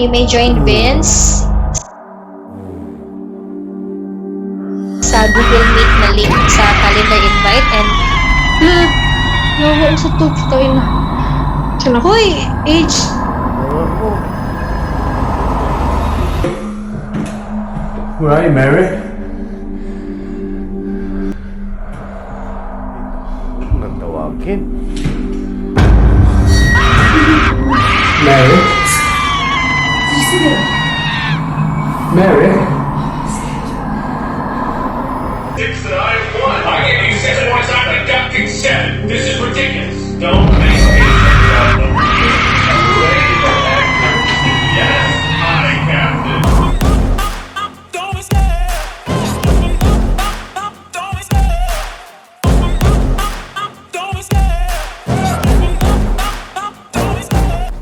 you may join Vince sa Google Meet na link sa calendar invite and nawa sa to tayo na. Sana hoy, age. Where are you, Mary? Nagtawagin. Mary? Mary? 6 that I won. I gave you 6 points. I'm deducting 7. This is ridiculous. Don't make me problem. Yes, I captain.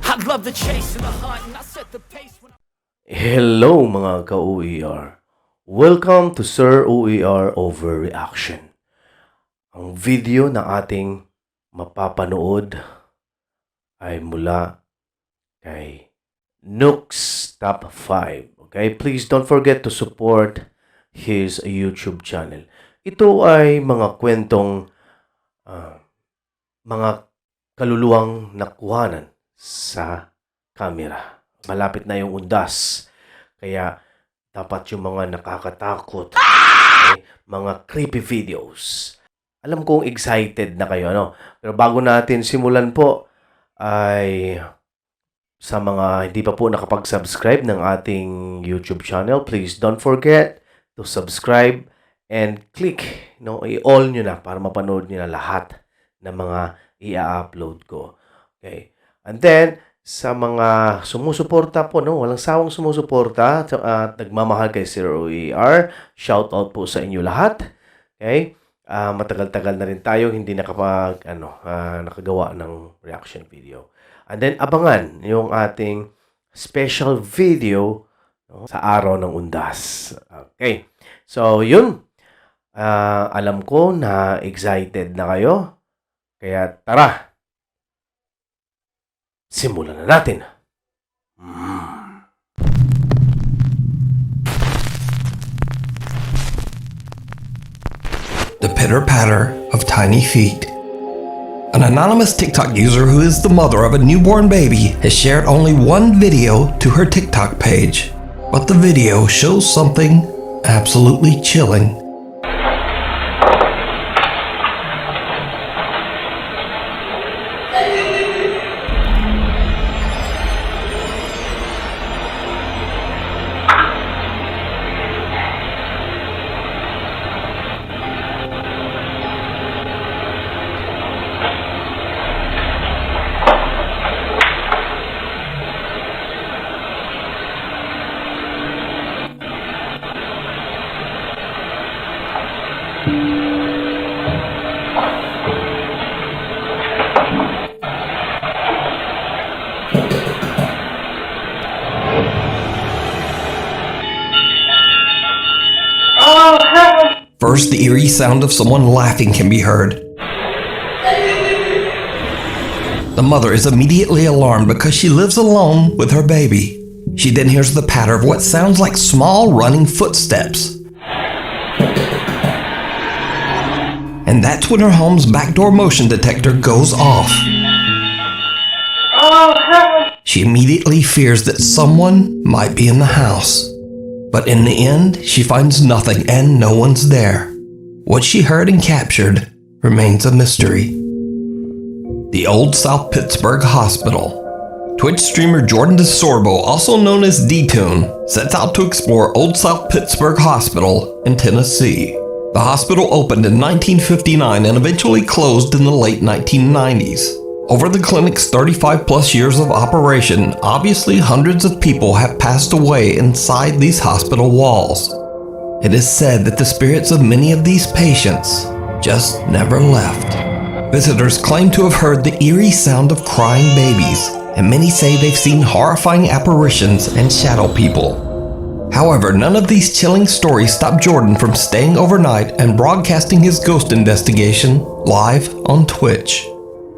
I love the chase and the hunt, and I set the pace when Hello mga ka-OER. Welcome to Sir OER Overreaction. Ang video na ating mapapanood ay mula kay Nook's Top 5. Okay? Please don't forget to support his YouTube channel. Ito ay mga kwentong mga kaluluwang nakuhanan sa camera. Malapit na yung Undas. Kaya dapat yung mga nakakatakot, mga creepy videos. Alam kong excited na kayo, ano? Pero bago natin simulan po, ay sa mga hindi pa po nakapag-subscribe ng ating YouTube channel, please don't forget to subscribe and click, i-all nyo na para mapanood nyo na lahat ng mga i-upload ko. Okay. And then, sa mga sumusuporta po, walang sawang sumusuporta at nagmamahal kay Sir OER, shout out po sa inyo lahat. Okay? Matagal-tagal na rin tayo hindi nakagawa ng reaction video. And then abangan yung ating special video sa Araw ng Undas. Okay. So, yun. Alam ko na excited na kayo. Kaya tara. Simulan na natin. The pitter-patter of tiny feet. An anonymous TikTok user who is the mother of a newborn baby has shared only one video to her TikTok page. But the video shows something absolutely chilling. First, the eerie sound of someone laughing can be heard. The mother is immediately alarmed because she lives alone with her baby. She then hears the patter of what sounds like small running footsteps. And that's when her home's backdoor motion detector goes off. She immediately fears that someone might be in the house. But in the end, she finds nothing and no one's there. What she heard and captured remains a mystery. The Old South Pittsburgh Hospital. Twitch streamer Jordan DeSorbo, also known as D-Tune, sets out to explore Old South Pittsburgh Hospital in Tennessee. The hospital opened in 1959 and eventually closed in the late 1990s. Over the clinic's 35-plus years of operation, obviously hundreds of people have passed away inside these hospital walls. It is said that the spirits of many of these patients just never left. Visitors claim to have heard the eerie sound of crying babies, and many say they've seen horrifying apparitions and shadow people. However, none of these chilling stories stop Jordan from staying overnight and broadcasting his ghost investigation live on Twitch.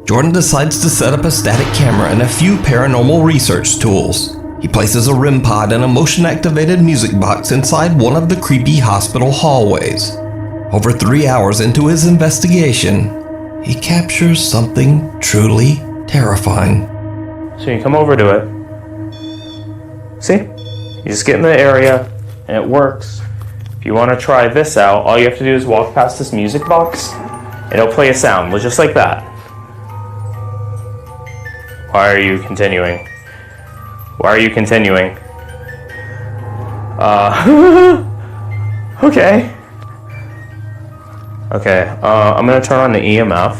Jordan decides to set up a static camera and a few paranormal research tools. He places a REM pod and a motion-activated music box inside one of the creepy hospital hallways. Over 3 hours into his investigation, he captures something truly terrifying. So you come over to it. See? You just get in the area, and it works. If you want to try this out, all you have to do is walk past this music box, and it'll play a sound, just like that. Why are you continuing? Why are you continuing? Okay. Okay, I'm gonna turn on the EMF.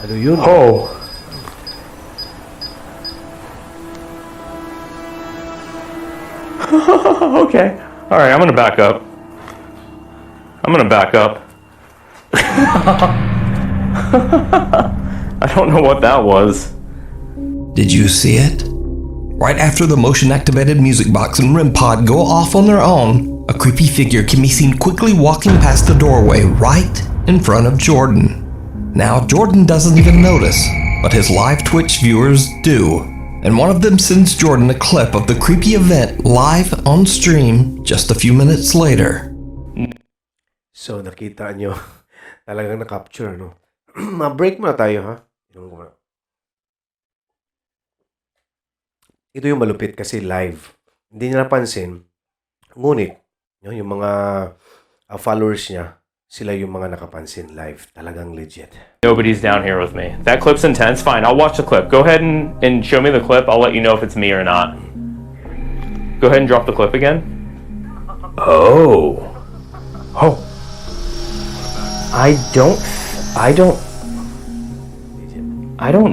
Ano yun? Oh. Okay. Alright, I'm gonna back up. I don't know what that was. Did you see it? Right after the motion-activated music box and REM pod go off on their own, a creepy figure can be seen quickly walking past the doorway right in front of Jordan. Now, Jordan doesn't even notice, but his live Twitch viewers do. And one of them sends Jordan a clip of the creepy event live on stream just a few minutes later. So, nakita nyo, talagang na-capture, no? Ma-break muna tayo, ha? Ito yung malupit kasi live. Hindi niya napansin. Ngunit, yung mga followers niya, sila yung mga nakapansin live. Talagang legit. Nobody's down here with me. That clip's intense. Fine, I'll watch the clip. Go ahead and show me the clip. I'll let you know if it's me or not. Go ahead and drop the clip again. Oh. Oh. I don't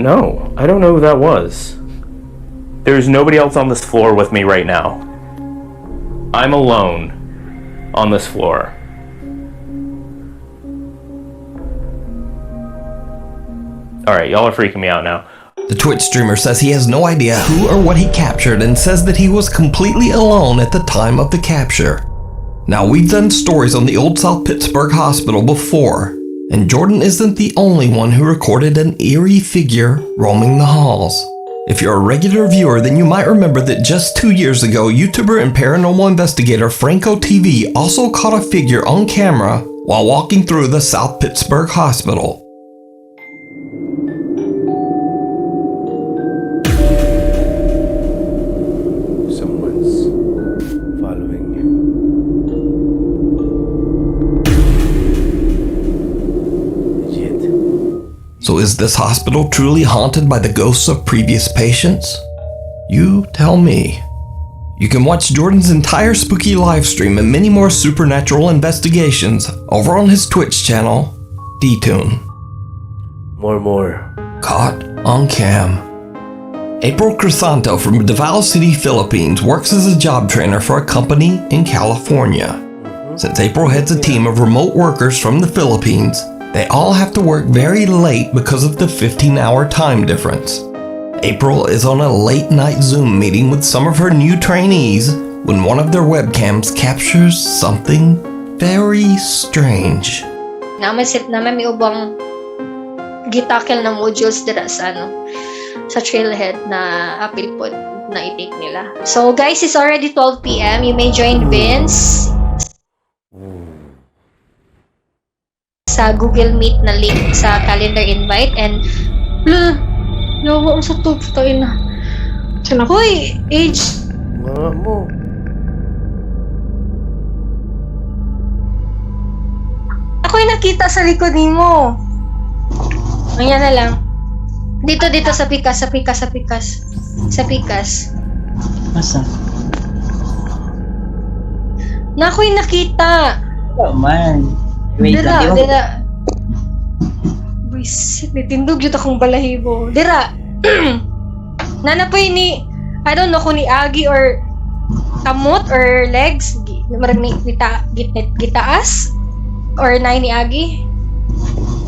know. I don't know who that was. There's nobody else on this floor with me right now. I'm alone on this floor. Alright, y'all are freaking me out now. The Twitch streamer says he has no idea who or what he captured and says that he was completely alone at the time of the capture. Now, we've done stories on the Old South Pittsburgh Hospital before, and Jordan isn't the only one who recorded an eerie figure roaming the halls. If you're a regular viewer, then you might remember that just 2 years ago, YouTuber and paranormal investigator Franco TV also caught a figure on camera while walking through the South Pittsburgh Hospital. Someone's following you. Legit. So is this hospital truly haunted by the ghosts of previous patients? You tell me. You can watch Jordan's entire spooky livestream and many more supernatural investigations over on his Twitch channel, DTune. More. Caught on cam. April Crisanto from Davao City, Philippines works as a job trainer for a company in California. Since April heads a team of remote workers from the Philippines, they all have to work very late because of the 15-hour time difference. April is on a late-night Zoom meeting with some of her new trainees when one of their webcams captures something very strange. Namasit naman may ubang gitakil na modules dira sa sa trailhead na apil po na i-take nila. So guys, it's already 12 p.m. You may join Vince sa Google Meet na link sa calendar invite and lawa sa to tayo na. Sana ko age Mga mo. ako'y nakita sa likod nimo. Ayan na lang. Dito sa pikas. Masa? Na ako'y nakita. Oh man. Wait lang. Dira. Buisit, nitindog yun akong balahibo. Dira. Nanapoy ni, I don't know kung ni Agi or kamot or legs. Marag ni gitaas. Or nai ni Agi.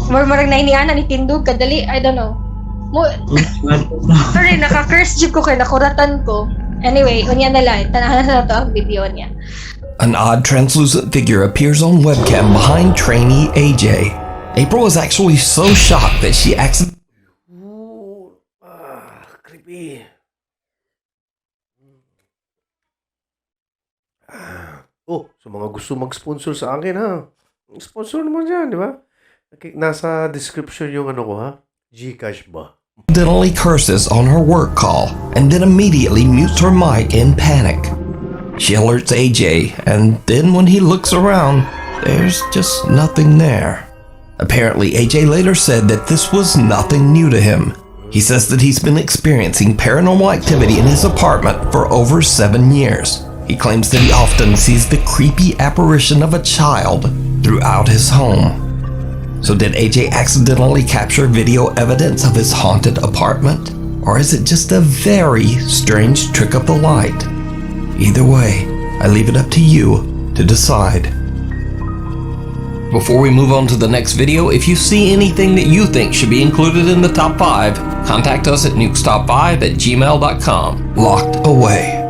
Marag nai ni Ana ni tindog kadali. I don't know. Sorry, naka-curse jud ko kay nakuratan ko. Anyway, unya na lang. Tanahan na to ang video niya. An odd translucent figure appears on webcam behind trainee AJ. April is actually so shocked that she accidentally Ooh, creepy. Oh, sa mga gusto mag-sponsor sa akin ha. Sponsor naman dyan, di ba? Nasa description yung ano ko ha. GCash ba? curses on her work call and then immediately mutes her mic in panic. She alerts AJ, and then when he looks around, there's just nothing there. Apparently, AJ later said that this was nothing new to him. He says that he's been experiencing paranormal activity in his apartment for over 7 years. He claims that he often sees the creepy apparition of a child throughout his home. So did AJ accidentally capture video evidence of his haunted apartment? Or is it just a very strange trick of the light? Either way, I leave it up to you to decide. Before we move on to the next video, if you see anything that you think should be included in the top 5, contact us at nukestop5@gmail.com. Locked away.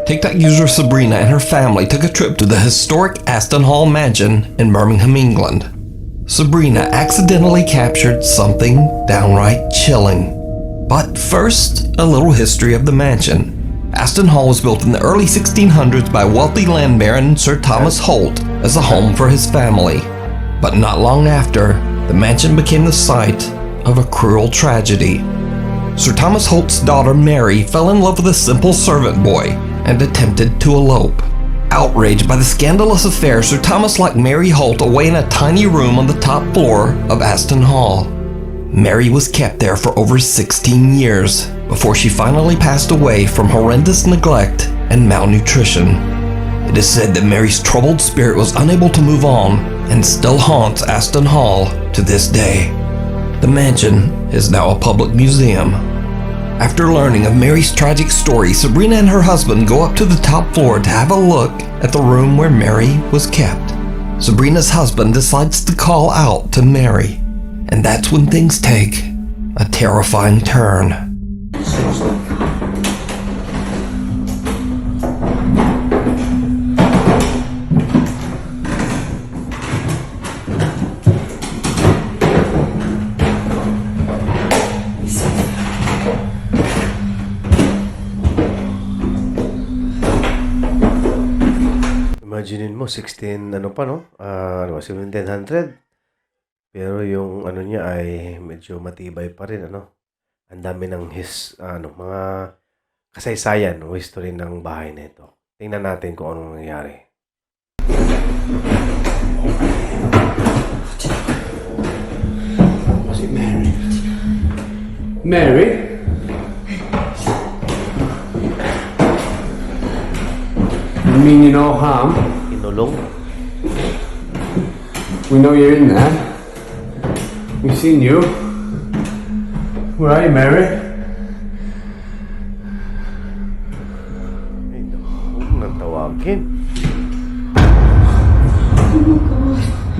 TikTok user Sabrina and her family took a trip to the historic Aston Hall mansion in Birmingham, England. Sabrina accidentally captured something downright chilling. But first, a little history of the mansion. Aston Hall was built in the early 1600s by wealthy land baron Sir Thomas Holt as a home for his family. But not long after, the mansion became the site of a cruel tragedy. Sir Thomas Holt's daughter Mary fell in love with a simple servant boy and attempted to elope. Outraged by the scandalous affair, Sir Thomas locked Mary Holt away in a tiny room on the top floor of Aston Hall. Mary was kept there for over 16 years before she finally passed away from horrendous neglect and malnutrition. It is said that Mary's troubled spirit was unable to move on and still haunts Aston Hall to this day. The mansion is now a public museum. After learning of Mary's tragic story, Sabrina and her husband go up to the top floor to have a look at the room where Mary was kept. Sabrina's husband decides to call out to Mary, and that's when things take a terrifying turn. Imaginein mo, 16, ano pa, no? 1700. Pero yung ano niya ay medyo matibay pa rin, ano? Ang dami ng mga kasaysayan o history ng bahay na ito. Tingnan natin kung anong nangyari. Was it Mary? Mary? You mean you no harm? Inulong. We know you're in there. We've seen you. Where are you, Mary? Ay, huwag nang tawagin.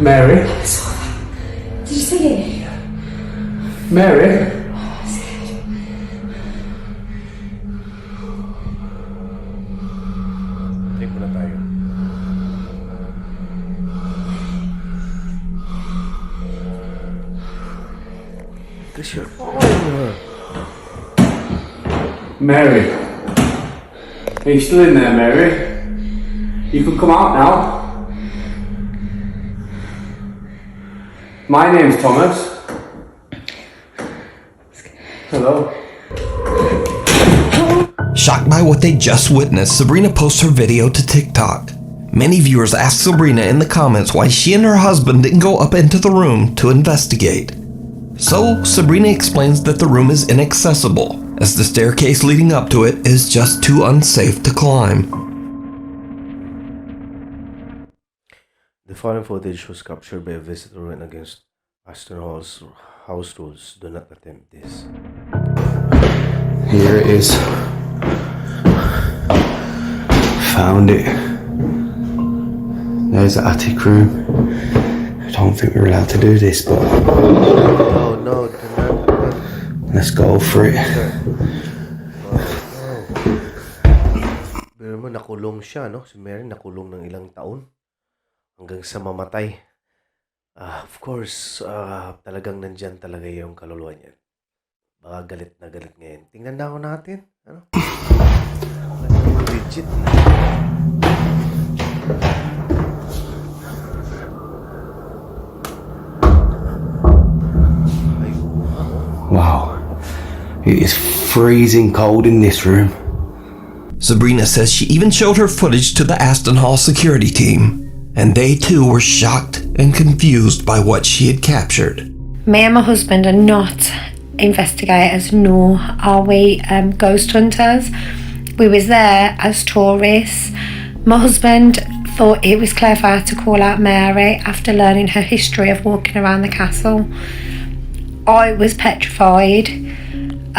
Mary? Did you see it? Mary? Take mo na tayo. This your phone. Mary? Are you still in there, Mary? You can come out now. My name's Thomas. Hello. Shocked by what they just witnessed, Sabrina posts her video to TikTok. Many viewers ask Sabrina in the comments why she and her husband didn't go up into the room to investigate. So, Sabrina explains that the room is inaccessible, as the staircase leading up to it is just too unsafe to climb. The following footage was captured by a visitor who went against Aston Hall's house rules. Do not attempt this. Here it is. Found it. There's the attic room. I don't think we're allowed to do this, but Oh no, do not. let's go for it. nakulong siya, no? Si Mary nakulong ng ilang taon hanggang sa mamatay. Of course, talagang nandyan talaga yung kaluluwa niya. Baka galit na galit ngayon. Tingnan na ako natin. Ano? Legit. Wow. It is freezing cold in this room. Sabrina says she even showed her footage to the Aston Hall security team, and they too were shocked and confused by what she had captured. Me and my husband are not investigators, nor are we ghost hunters. We was there as tourists. My husband thought it was clever to call out Mary after learning her history of walking around the castle. I was petrified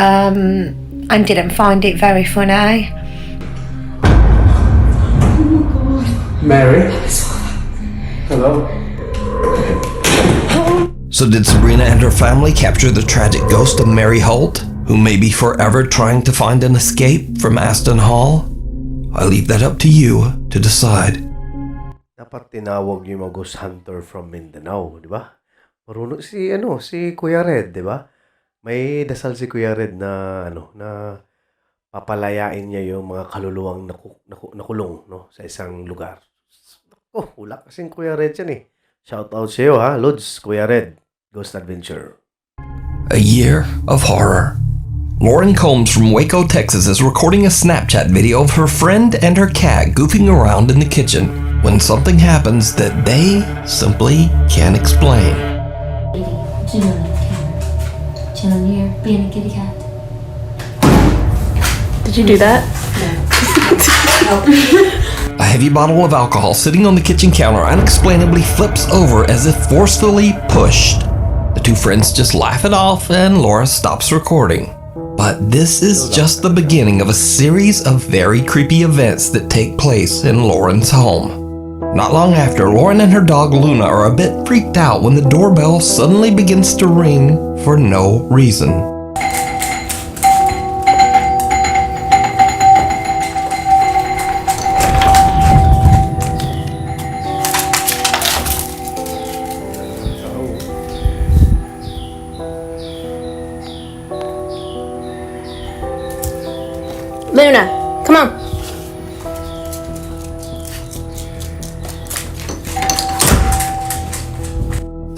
and didn't find it very funny. Mary? Hello? So did Sabrina and her family capture the tragic ghost of Mary Holt, who may be forever trying to find an escape from Aston Hall? I leave that up to you to decide. Dapat tinawag yung mga ghost hunter from Mindanao, di ba? Marunong si Kuya Red, di ba? May dasal si Kuya Red na na papalayain niya yung mga kaluluwang nakulong, no, sa isang lugar. Oh, wala kasing Kuya Red yan eh. Shout out sa iyo ha, Lods, Kuya Red, Ghost Adventure. A year of horror. Lauren Combs from Waco, Texas is recording a Snapchat video of her friend and her cat goofing around in the kitchen when something happens that they simply can't explain. Chin on the camera. Chin on here. Being a kitty cat. Did you do that? A heavy bottle of alcohol sitting on the kitchen counter unexplainably flips over as if forcefully pushed. The two friends just laugh it off and Laura stops recording. But this is just the beginning of a series of very creepy events that take place in Lauren's home. Not long after, Lauren and her dog Luna are a bit freaked out when the doorbell suddenly begins to ring for no reason. Luna, come on.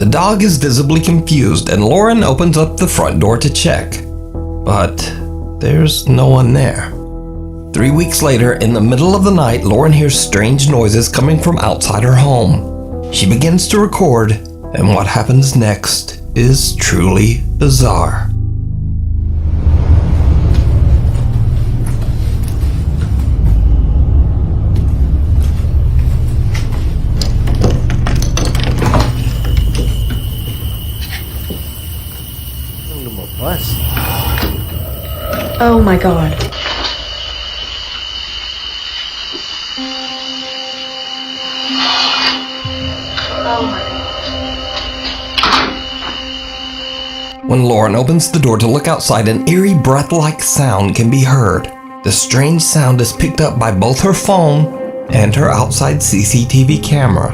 The dog is visibly confused and Lauren opens up the front door to check. But there's no one there. 3 weeks later, in the middle of the night, Lauren hears strange noises coming from outside her home. She begins to record, and what happens next is truly bizarre. Oh my god. When Lauren opens the door to look outside, an eerie breath-like sound can be heard. The strange sound is picked up by both her phone and her outside CCTV camera.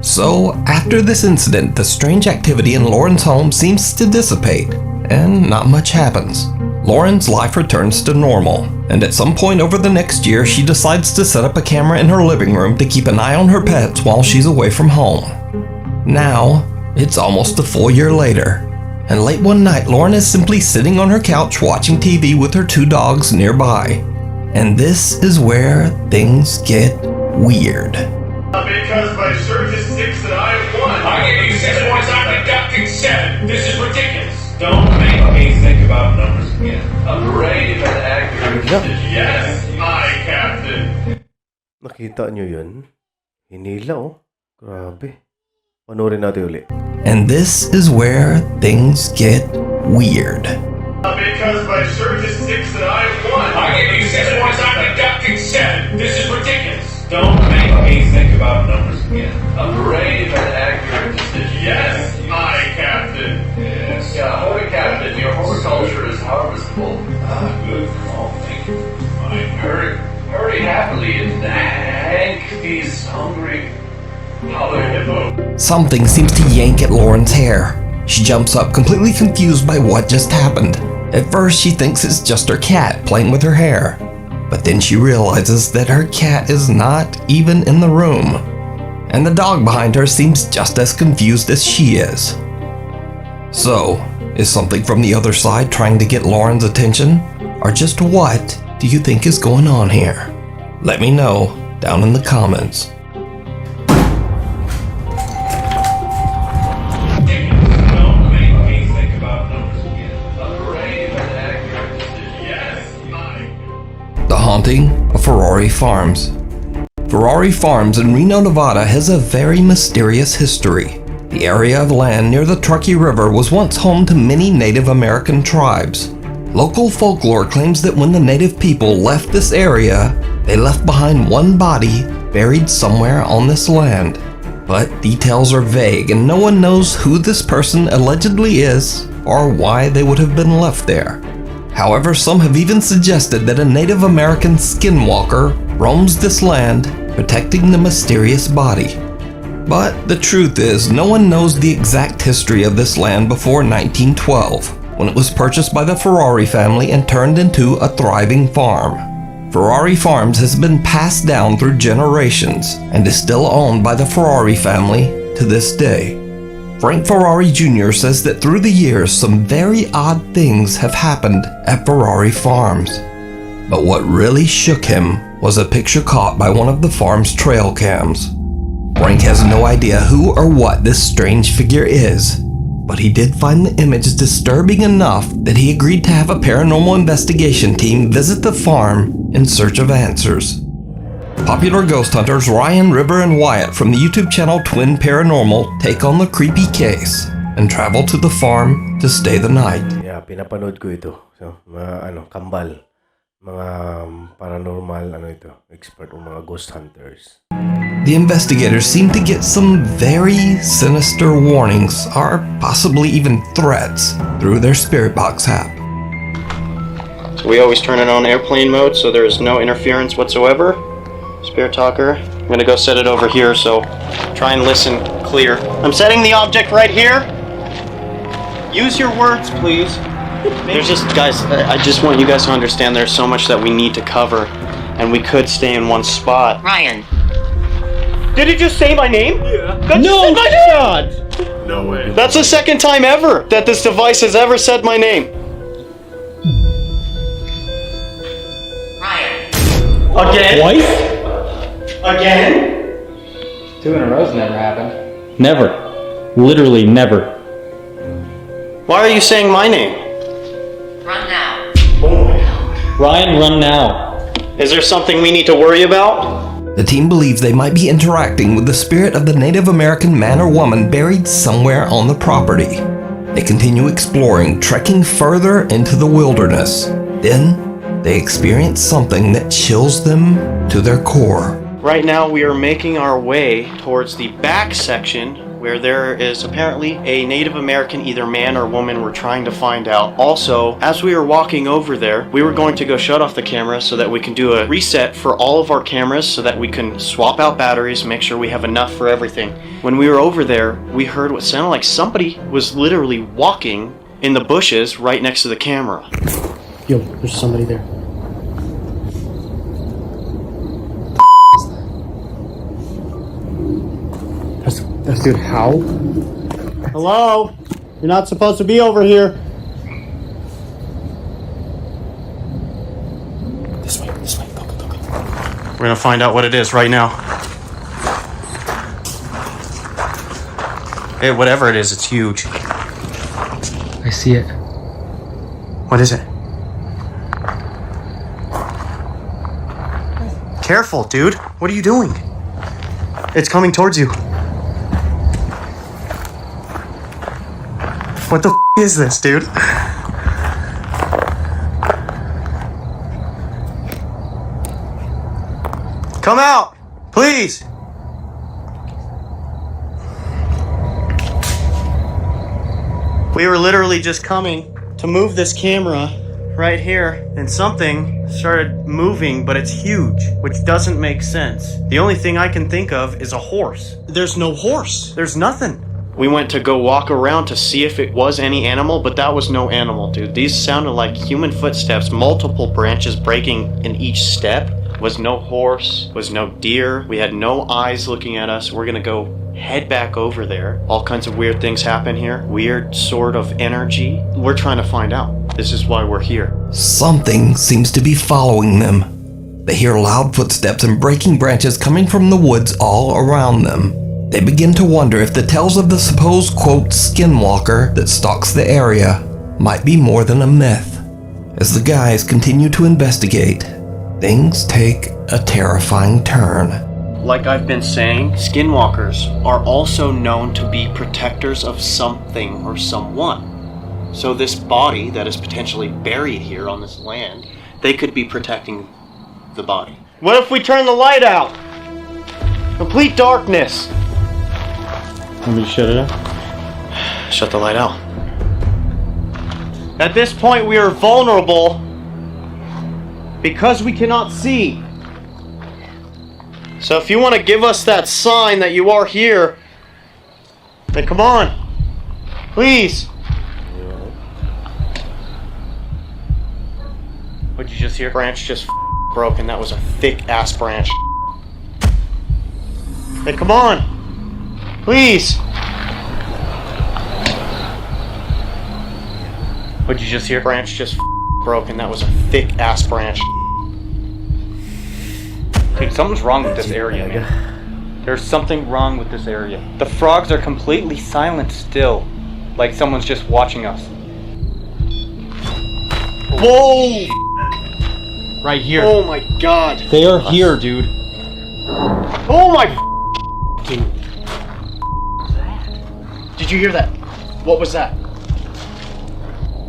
So, after this incident, the strange activity in Lauren's home seems to dissipate, and not much happens. Lauren's life returns to normal, and at some point over the next year, she decides to set up a camera in her living room to keep an eye on her pets while she's away from home. Now, it's almost a full year later, and late one night, Lauren is simply sitting on her couch watching TV with her two dogs nearby. And this is where things get weird. Because my surge is 6 and I am 1. I gave you 6 points, I'm deducting 7. This is ridiculous. Don't make me think about numbers again. A brave and accurate decision. Yes, my captain. Nakita nyo yun? Hinila oh. Grabe. Panoorin natin uli. And this is where things get weird. Because my surge is 6 and I am 1. I gave you 6 points, I'm deducting 7. This is ridiculous. Don't make me think about numbers again. A brave and accurate decision. Yes, my captain. Yes. Yeah, holy captain, your horticulture is harvestable. Ah, good. Oh, thank you. Fine. Hurry very happily, and Hank is hungry. Balahibong. Something seems to yank at Lauren's hair. She jumps up, completely confused by what just happened. At first, she thinks it's just her cat playing with her hair. But then she realizes that her cat is not even in the room. And the dog behind her seems just as confused as she is. So, is something from the other side trying to get Lauren's attention? Or just what do you think is going on here? Let me know down in the comments. Don't make me think about numbers again. A brave and accurate decision. Yes, Mike. The Haunting of Ferrari Farms. Ferrari Farms in Reno, Nevada has a very mysterious history. The area of land near the Truckee River was once home to many Native American tribes. Local folklore claims that when the native people left this area, they left behind one body buried somewhere on this land. But details are vague and no one knows who this person allegedly is or why they would have been left there. However, some have even suggested that a Native American skinwalker roams this land, protecting the mysterious body. But the truth is, no one knows the exact history of this land before 1912, when it was purchased by the Ferrari family and turned into a thriving farm. Ferrari Farms has been passed down through generations and is still owned by the Ferrari family to this day. Frank Ferrari Jr. says that through the years, some very odd things have happened at Ferrari Farms. But what really shook him was a picture caught by one of the farm's trail cams. Frank has no idea who or what this strange figure is, but he did find the image disturbing enough that he agreed to have a paranormal investigation team visit the farm in search of answers. Popular ghost hunters Ryan, River, and Wyatt from the YouTube channel Twin Paranormal take on the creepy case and travel to the farm to stay the night. Yeah, pinapanood ko ito. So, mga kambal, mga paranormal expert o mga ghost hunters. The investigators seem to get some very sinister warnings, or possibly even threats, through their spirit box app. So we always turn it on airplane mode so there is no interference whatsoever. Spirit talker, I'm gonna go set it over here, so try and listen clear. I'm setting the object right here. Use your words, please. There's just, guys, I just want you guys to understand there's so much that we need to cover, and we could stay in one spot. Ryan. Did it just say my name? Yeah. That No just said my name! No way. That's the second time ever that this device has ever said my name. Ryan. Again? Twice? Again? 2 in a row's never happened. Never. Literally never. Why are you saying my name? Run now. Ryan, run now. Is there something we need to worry about? The team believes they might be interacting with the spirit of the Native American man or woman buried somewhere on the property. They continue exploring, trekking further into the wilderness. Then, they experience something that chills them to their core. Right now we are making our way towards the back section where there is apparently a Native American, either man or woman, we're trying to find out. Also, as we were walking over there, we were going to go shut off the camera so that we can do a reset for all of our cameras so that we can swap out batteries, make sure we have enough for everything. When we were over there, we heard what sounded like somebody was literally walking in the bushes right next to the camera. Yo, there's somebody there. That's dude, how? Hello? You're not supposed to be over here. This way, go. We're gonna find out what it is right now. Hey, whatever it is, it's huge. I see it. What is it? Careful, dude. What are you doing? It's coming towards you. What the is this, dude? Come out, please. We were literally just coming to move this camera right here, and something started moving, but it's huge, which doesn't make sense. The only thing I can think of is a horse. There's no horse. There's nothing. We went to go walk around to see if it was any animal, but that was no animal, dude. These sounded like human footsteps, multiple branches breaking in each step. Was no horse, was no deer. We had no eyes looking at us. We're gonna go head back over there. All kinds of weird things happen here. Weird sort of energy. We're trying to find out. This is why we're here. Something seems to be following them. They hear loud footsteps and breaking branches coming from the woods all around them. They begin to wonder if the tales of the supposed, quote, skinwalker that stalks the area might be more than a myth. As the guys continue to investigate, things take a terrifying turn. Like I've been saying, skinwalkers are also known to be protectors of something or someone. So this body that is potentially buried here on this land, they could be protecting the body. What if we turn the light out? Complete darkness. Want me to shut it off? Shut the light out. At this point, we are vulnerable because we cannot see. So if you want to give us that sign that you are here, then come on. Please. What'd you just hear? Branch just broke, and that was a thick ass branch. Hey, come on. Please. What'd you just hear? Branch just broke, and that was a thick ass branch. Dude, something's wrong with this area, man. There's something wrong with this area. The frogs are completely silent still, like someone's just watching us. Whoa! Right here. Oh my god. They are here, dude. Oh my dude. Did you hear that? What was that?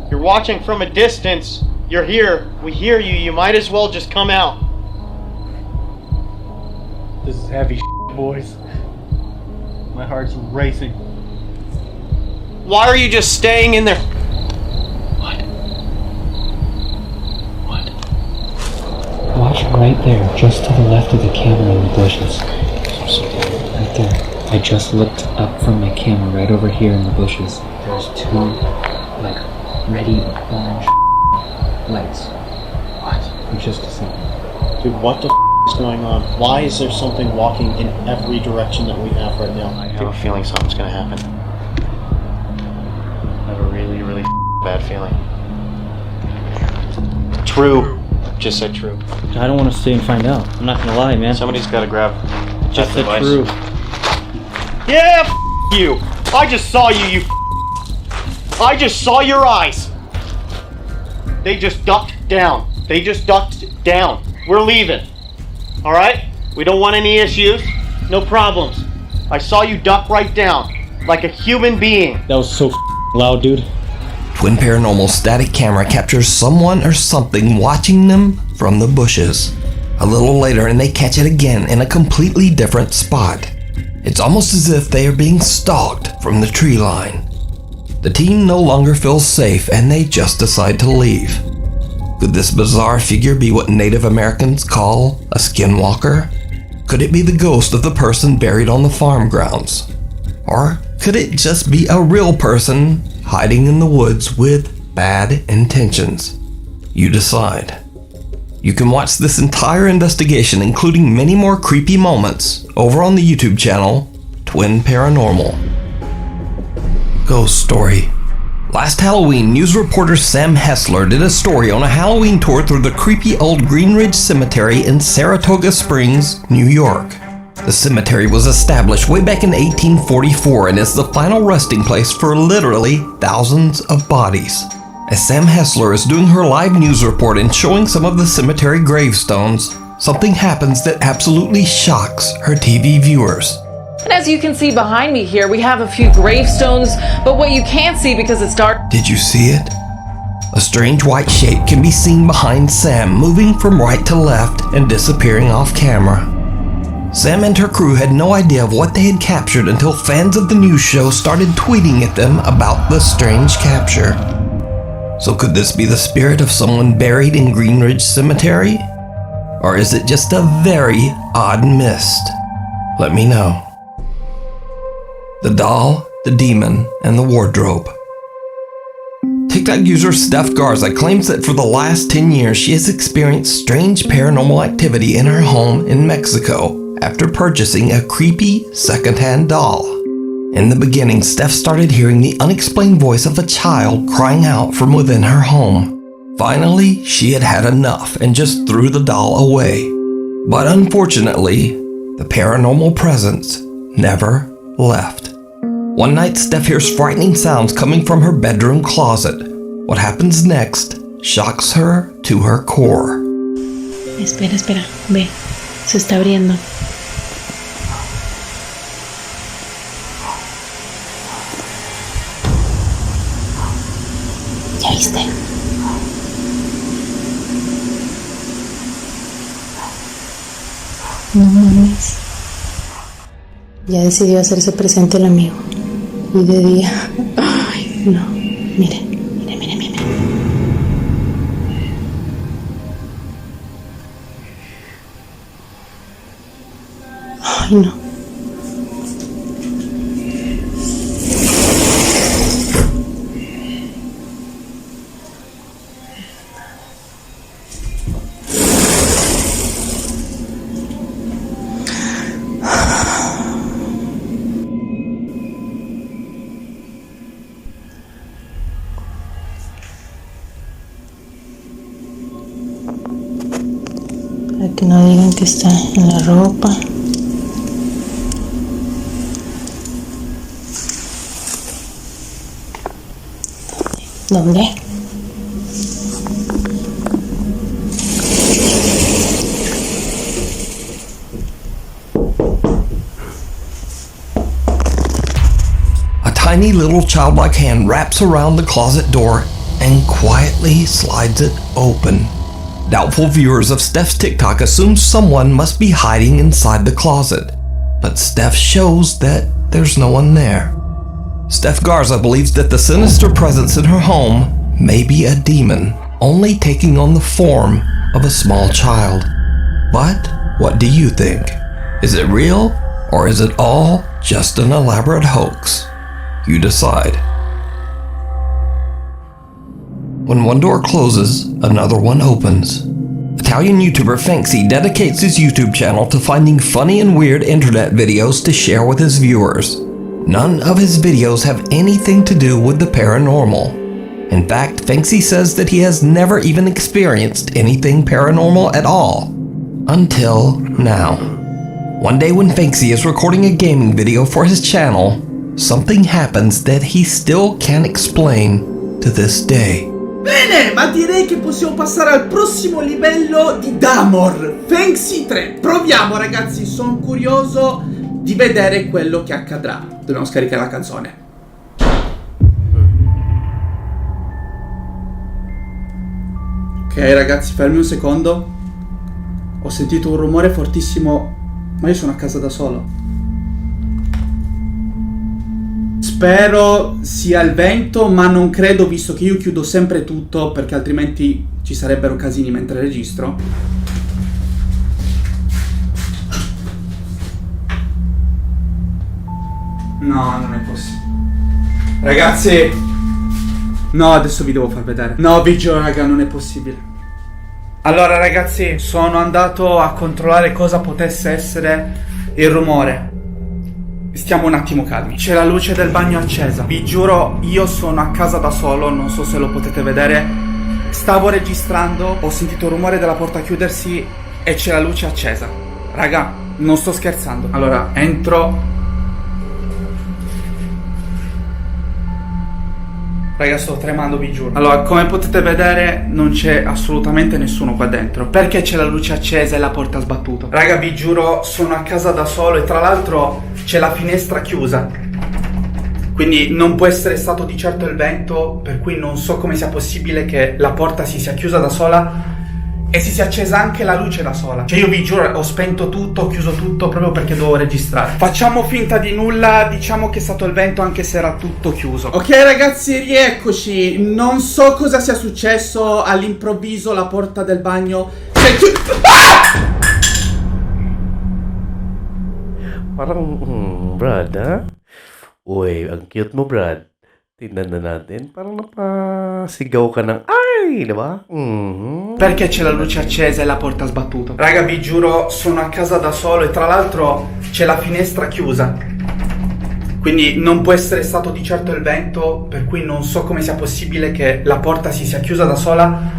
You're watching from a distance. You're here. We hear you. You might as well just come out. This is heavy boys. My heart's racing. Why are you just staying in there? What? Watch right there, just to the left of the camera in the bushes. Right there. I just looked up from my camera right over here in the bushes. There's two, like, ready orange lights. What? In just a second. Dude, what the is going on? Why is there something walking in every direction that we have right now? I have a feeling something's gonna happen. I have a really, really bad feeling. True. Just said true. I don't want to stay and find out. I'm not gonna lie, man. Somebody's gotta grab Just that said device. true. Yeah, you! I just saw you, I just saw your eyes! They just ducked down. We're leaving. Alright? We don't want any issues. No problems. I saw you duck right down. Like a human being. That was so loud, dude. Twin Paranormal's static camera captures someone or something watching them from the bushes. A little later, and they catch it again in a completely different spot. It's almost as if they are being stalked from the tree line. The team no longer feels safe, and they just decide to leave. Could this bizarre figure be what Native Americans call a skinwalker? Could it be the ghost of the person buried on the farm grounds? Or could it just be a real person hiding in the woods with bad intentions? You decide. You can watch this entire investigation, including many more creepy moments, over on the YouTube channel, Twin Paranormal. Ghost Story. Last Halloween, news reporter Sam Hessler did a story on a Halloween tour through the creepy old Green Ridge Cemetery in Saratoga Springs, New York. The cemetery was established way back in 1844 and is the final resting place for literally thousands of bodies. As Sam Hessler is doing her live news report and showing some of the cemetery gravestones, something happens that absolutely shocks her TV viewers. And as you can see behind me here, we have a few gravestones, but what you can't see because it's dark. Did you see it? A strange white shape can be seen behind Sam, moving from right to left and disappearing off camera. Sam and her crew had no idea of what they had captured until fans of the news show started tweeting at them about the strange capture. So could this be the spirit of someone buried in Greenridge Cemetery? Or is it just a very odd mist? Let me know. The doll, the demon, and the wardrobe. TikTok user Steph Garza claims that for the last 10 years she has experienced strange paranormal activity in her home in Mexico after purchasing a creepy secondhand doll. In the beginning, Steph started hearing the unexplained voice of a child crying out from within her home. Finally, she had had enough and just threw the doll away. But unfortunately, the paranormal presence never left. One night, Steph hears frightening sounds coming from her bedroom closet. What happens next shocks her to her core. Espera, ve. Se está abriendo. ¿Ya viste? No mames. Ya decidió hacerse presente el amigo. Y de día. Ay, no. Miren. Ay, no. Para que no digan que está en la ropa. ¿Dónde? A tiny little childlike hand wraps around the closet door and quietly slides it open. Doubtful viewers of Steph's TikTok assume someone must be hiding inside the closet, but Steph shows that there's no one there. Steph Garza believes that the sinister presence in her home may be a demon, only taking on the form of a small child. But what do you think? Is it real, or is it all just an elaborate hoax? You decide. When one door closes, another one opens. Italian YouTuber Fanksy dedicates his YouTube channel to finding funny and weird internet videos to share with his viewers. None of his videos have anything to do with the paranormal. In fact, Fanksy says that he has never even experienced anything paranormal at all. Until now. One day when Fanksy is recording a gaming video for his channel, something happens that he still can't explain to this day. Bene, ma direi che possiamo passare al prossimo livello di Damor, Fanksy 3. Proviamo ragazzi, sono curioso di vedere quello che accadrà. Dobbiamo scaricare la canzone. Ok ragazzi, fermi un secondo. Ho sentito un rumore fortissimo, ma io sono a casa da solo. Spero sia il vento, ma non credo, visto che io chiudo sempre tutto, perché altrimenti ci sarebbero casini mentre registro. No, non è possibile. Ragazzi, no, adesso vi devo far vedere. No, vi giuro raga, non è possibile. Allora ragazzi, sono andato a controllare cosa potesse essere il rumore. Stiamo un attimo calmi. C'è la luce del bagno accesa. Vi giuro, io sono a casa da solo, non so se lo potete vedere. Stavo registrando, ho sentito il rumore della porta chiudersi e c'è la luce accesa. Raga, non sto scherzando. Allora, entro. Raga, sto tremando, vi giuro. Allora, come potete vedere, non c'è assolutamente nessuno qua dentro. Perché c'è la luce accesa e la porta sbattuta? Raga, vi giuro, sono a casa da solo e tra l'altro c'è la finestra chiusa. Quindi non può essere stato di certo il vento, per cui non so come sia possibile che la porta si sia chiusa da sola e si sia accesa anche la luce da sola. Cioè io vi giuro, ho spento tutto, ho chiuso tutto proprio perché dovevo registrare. Facciamo finta di nulla, diciamo che è stato il vento anche se era tutto chiuso. Ok ragazzi, rieccoci. Non so cosa sia successo, all'improvviso la porta del bagno si è Parang, Brad, ha? Uy, ang cute mo, Brad. Tingnan na natin. Parang napasigaw ka ng ay, di ba? Perché c'è la luce accesa e la porta sbattuta? Raga, vi giuro, sono a casa da solo e tra l'altro c'è la finestra chiusa. Quindi non può essere stato di certo il vento, per cui non so come sia possibile che la porta si sia chiusa da sola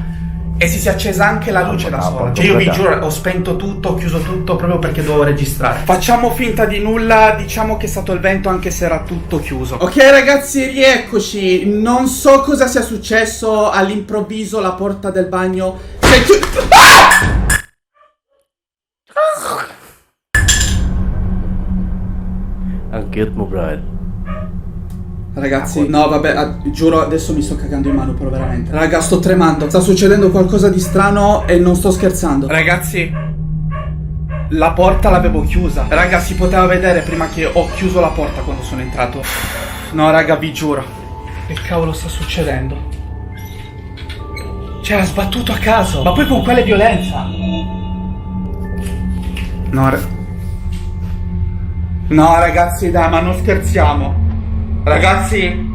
e si sia accesa anche la luce da sola. Cioè io vi giuro, ho spento tutto, ho chiuso tutto proprio perché dovevo registrare. Facciamo finta di nulla, diciamo che è stato il vento anche se era tutto chiuso. Ok ragazzi, rieccoci. Non so cosa sia successo, all'improvviso la porta del bagno si è chiusa. Ang cute mo, Brad. Ragazzi, no vabbè, giuro adesso mi sto cagando in mano però veramente. Raga, sto tremando, sta succedendo qualcosa di strano e non sto scherzando. Ragazzi, la porta l'avevo chiusa. Raga, si poteva vedere prima che ho chiuso la porta quando sono entrato. No raga, vi giuro. Che cavolo sta succedendo? Cioè, ha sbattuto a caso. Ma poi con quale violenza? No ragazzi, dai, ma non scherziamo. Ragazzi,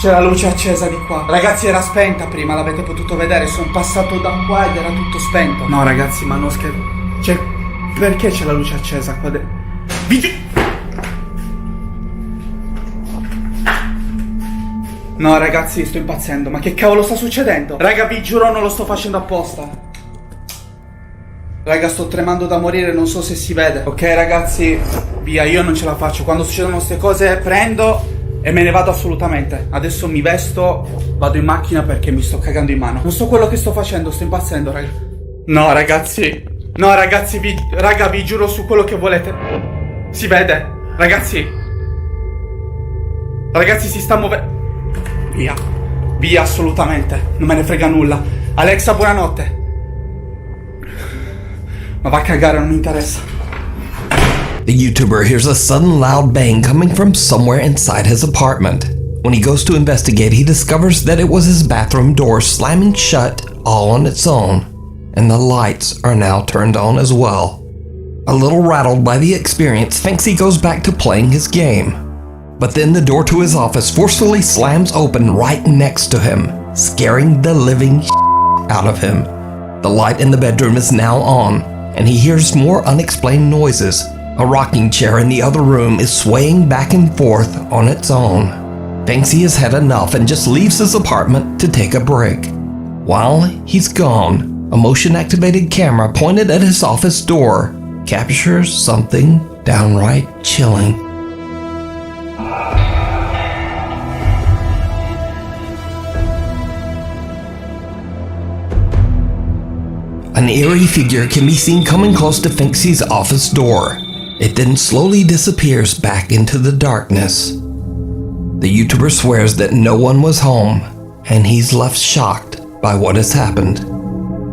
c'è la luce accesa di qua. Ragazzi, era spenta prima, l'avete potuto vedere. Sono passato da qua ed era tutto spento. No ragazzi, ma non scherzo. Cioè, perché c'è la luce accesa qua dentro? No ragazzi, sto impazzendo. Ma che cavolo sta succedendo? Raga, vi giuro, non lo sto facendo apposta. Raga, sto tremando da morire, non so se si vede. Ok ragazzi, via, io non ce la faccio. Quando succedono queste cose prendo e me ne vado assolutamente. Adesso mi vesto, vado in macchina perché mi sto cagando in mano. Non so quello che sto facendo, sto impazzendo, raga. No ragazzi, raga, vi giuro su quello che volete. Si vede, ragazzi. Ragazzi, si sta muovendo. Via, assolutamente. Non me ne frega nulla. Alexa, buonanotte. Ma va a cagare, non mi interessa. The YouTuber hears a sudden loud bang coming from somewhere inside his apartment. When he goes to investigate, he discovers that it was his bathroom door slamming shut all on its own, and the lights are now turned on as well. A little rattled by the experience, thinks he goes back to playing his game. But then the door to his office forcefully slams open right next to him, scaring the living out of him. The light in the bedroom is now on, and he hears more unexplained noises. A rocking chair in the other room is swaying back and forth on its own. Thinks he has had enough and just leaves his apartment to take a break. While he's gone, a motion-activated camera pointed at his office door captures something downright chilling. An eerie figure can be seen coming close to Finksy's office door. It then slowly disappears back into the darkness. The YouTuber swears that no one was home, and he's left shocked by what has happened.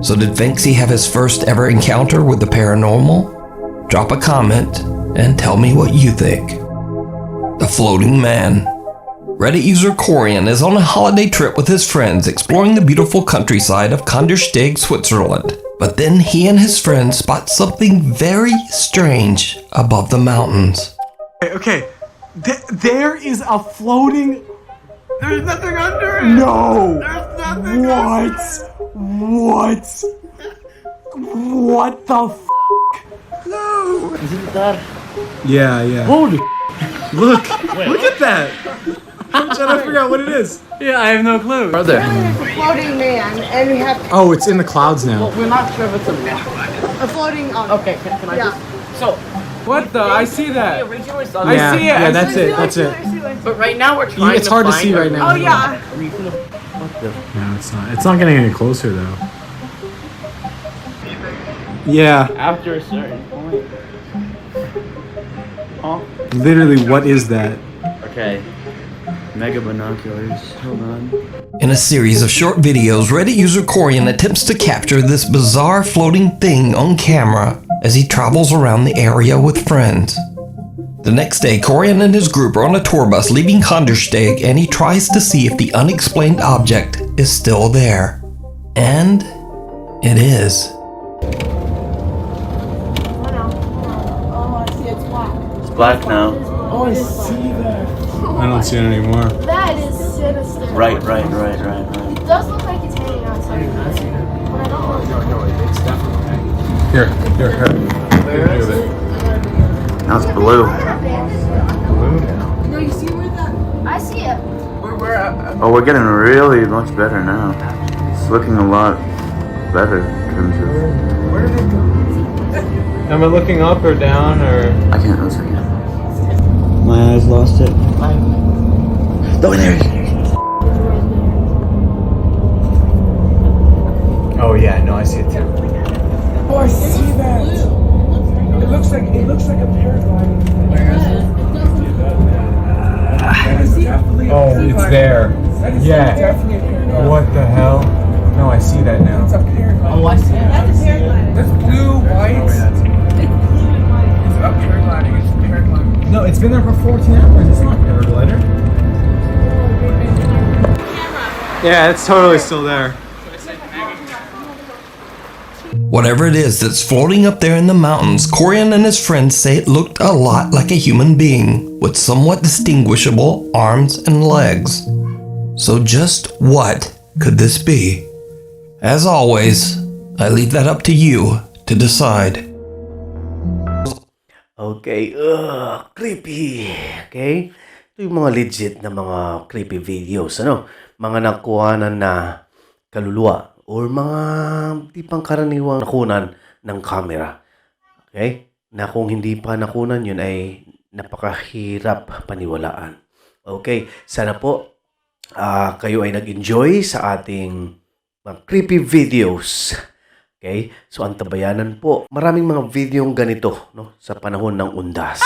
So did Finksy have his first ever encounter with the paranormal? Drop a comment and tell me what you think. The Floating Man. Reddit user Corian is on a holiday trip with his friends exploring the beautiful countryside of Kandersteg, Switzerland. But then he and his friends spot something very strange above the mountains. Okay. There is a floating... There's nothing under it! No! There's nothing What? What the f***? No! Is it that? Yeah. Holy Look at that! I'm trying to figure out what it is. Yeah, I have no clue. It's a floating man, and we have. Oh, it's in the clouds now. Well, we're not sure if it's a man. A floating on. Okay, can I just? So. What the? I see that. I see it. Yeah, that's it. But right now we're trying. It's hard to see right now. Oh yeah. No, it's not. It's not getting any closer though. Yeah. After a certain point. Huh? Literally, what is that? Okay. Mega binoculars. Hold on. In a series of short videos, Reddit user Corian attempts to capture this bizarre floating thing on camera as he travels around the area with friends. The next day, Corian and his group are on a tour bus leaving Kandersteg, and he tries to see if the unexplained object is still there. And it is. Oh, I see it's black. It's black now. Oh, I see that. I don't see it anymore. That is sinister. Right. It does look like it's hanging on something. But I don't know. No, it's definitely hanging. Here. Where is it? Now it's blue. Blue now. No, you see where that? I see it. Oh, we're getting really much better now. It's looking a lot better in terms of. Where did it go? Am I looking up or down or? I can't listen. My eyes lost it. Oh, there it is. Oh yeah, no, I see it too. Oh, I see that. It looks like a paragliding. Oh, it's there. Yeah. Definitely a paragliding. What the hell? No, I see that now. It's a paragliding. Oh, I see it. That's a paragliding. That's blue, white. It's not paragliding. It's paragliding. No, it's been there for 14 hours. It's not paraglider. Yeah, it's totally still there. Whatever it is that's floating up there in the mountains, Corian and his friends say it looked a lot like a human being, with somewhat distinguishable arms and legs. So just what could this be? As always, I leave that up to you to decide. Okay, creepy. Okay? Ito yung mga legit na mga creepy videos, ano? Mga nakuhanan na kaluluwa or mga di pangkaraniwang nakunan ng camera. Okay? Na kung hindi pa nakunan, yun ay napakahirap paniwalaan. Okay? Sana po kayo ay nag-enjoy sa ating mga creepy videos. Okay? So, antabayanan po. Maraming mga videong ganito, no? Sa panahon ng Undas.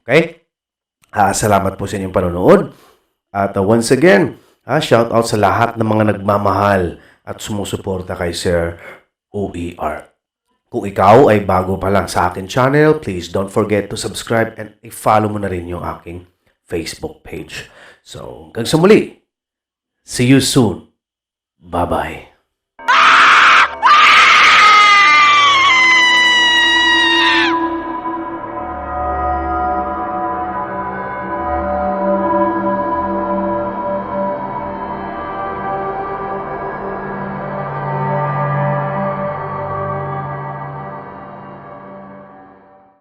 Okay? Salamat po sa inyong panonood. At once again, shout out sa lahat ng mga nagmamahal at sumusuporta kay Sir OER. Kung ikaw ay bago pa lang sa akin channel, please don't forget to subscribe and i-follow mo na rin yung aking Facebook page. So, hanggang sa muli. See you soon. Bye-bye.